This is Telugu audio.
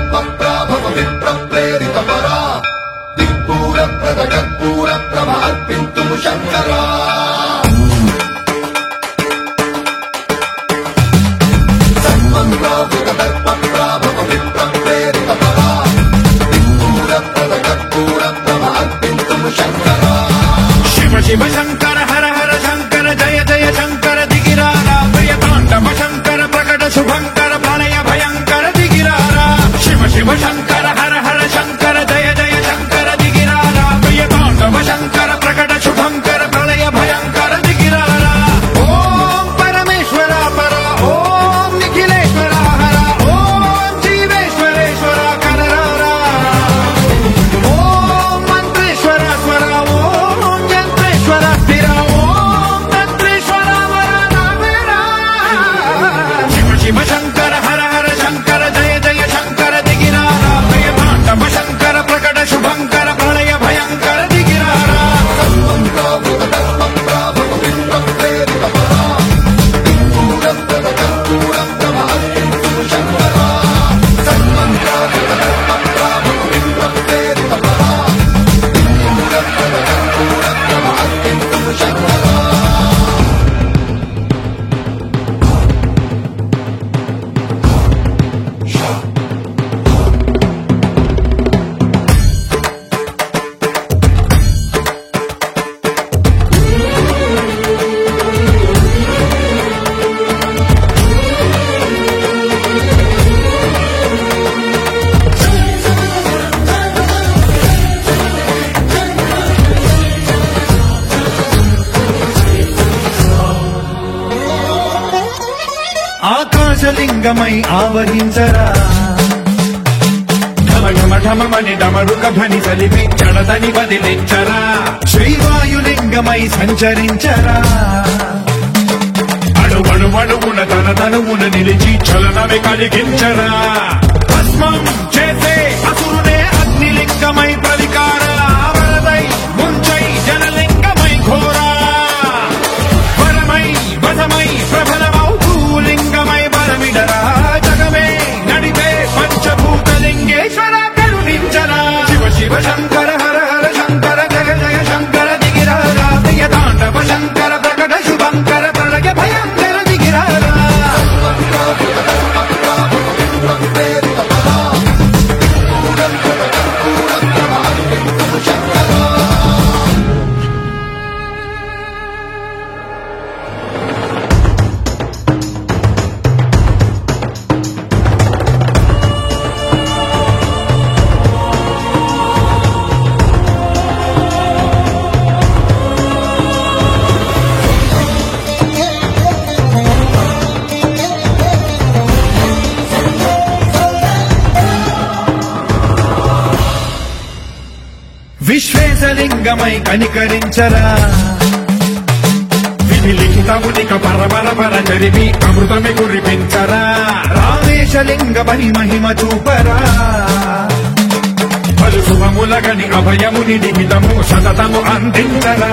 పద్మప్రాభవ విప్రప్రేరిత పరా దిక్పూర ప్రద కర్పూర ప్రభ అర్పింతుము శంకరా సన్మంత్రావృత దర్పప్రాభవ విప్రప్రేరిత పరా దిక్పూర ప్రద కర్పూర ప్రభ అర్పింతుము శంకరా శివ శివ శంకర హర హర శంకర జయ జయ శంకర దిగిరారా ప్రియ తాండవ శంకర ప్రకట శుభంకర ప్రళయ భయంకర దిగిరారా శివ శివ శంకర హర హర శంకర జయ జయ శంకర దిగిరారా ప్రియ తాండవ శంకర ప్రకట శుభంకర ప్రళయ భయంకర దిగిరారా ఓం పరమేశ్వర పర ఓం నిఖిలేశ్వర హర ఓం జీవేశ్వరేశ్వర కరరారా ఓం మంత్రేశ్వర స్వర ఓం యంత్రేశ్వర స్థిర ఓం తంత్రేశ్వర వర నావేరా శివ శివ శంకర హర హర శంకర జయ జయ శంకర దిగిరారా ప్రియ తాండవ శంకర ప్రకట శుభంకర ప్రళయ భయంకర దిగిరారా సన్మంత్రావృత దర్పప్రాభవ విప్రప్రేరిత పరా దిక్పూర ప్రద కర్పూర ప్రభ అర్పింతుము శంకరా సన్మంత్రావృత దర్పప్రాభవ విప్రప్రేరిత పరా దిక్పూర ప్రద కర్పూర ప్రభ అర్పింతుము శంకరా ఆకాశలింగమై ఆవహించరా ఢమఢమ ఢమమని డమరుక ధ్వని సలిపి జడదని వదిలించరా శ్రీవాయులింగమై సంచరించరా అణువణువున తన తనువున నిలిచి చలనమే కలిగించరా భస్మం చేసే అసురునే అగ్నిలింగమై ప్రవికారా వరదై ముంచై జనలింగమై ఘోరా వరమై వసమై ప్రబలమౌ భూలింగమై బలమిడరా జగమే నడిపే పంచభూతలింగేశ్వర కరుణించరా శివ శివ శంకర హర హర శంకర జయ జయ శంకర దిగిరారా ప్రియ తాండవ శంకర ప్రకట శుభంకర ప్రళయ భయంకర దిగిరారా సన్మంత్రావృత దర్పప్రాభవ విప్రప్రేరిత పరా దిక్పూర ప్రద కర్పూర ప్రభ అర్పింతుము శంకరా విశ్వేశలింగమై కనికరించరా విధి లిఖితమునిక పరమర పర జరిపి అమృతమి కురిపించరా రామేశలింగమని మహిమ చూపరా పలు శుభములగని అభయముని నిహితము సతతము అందించరా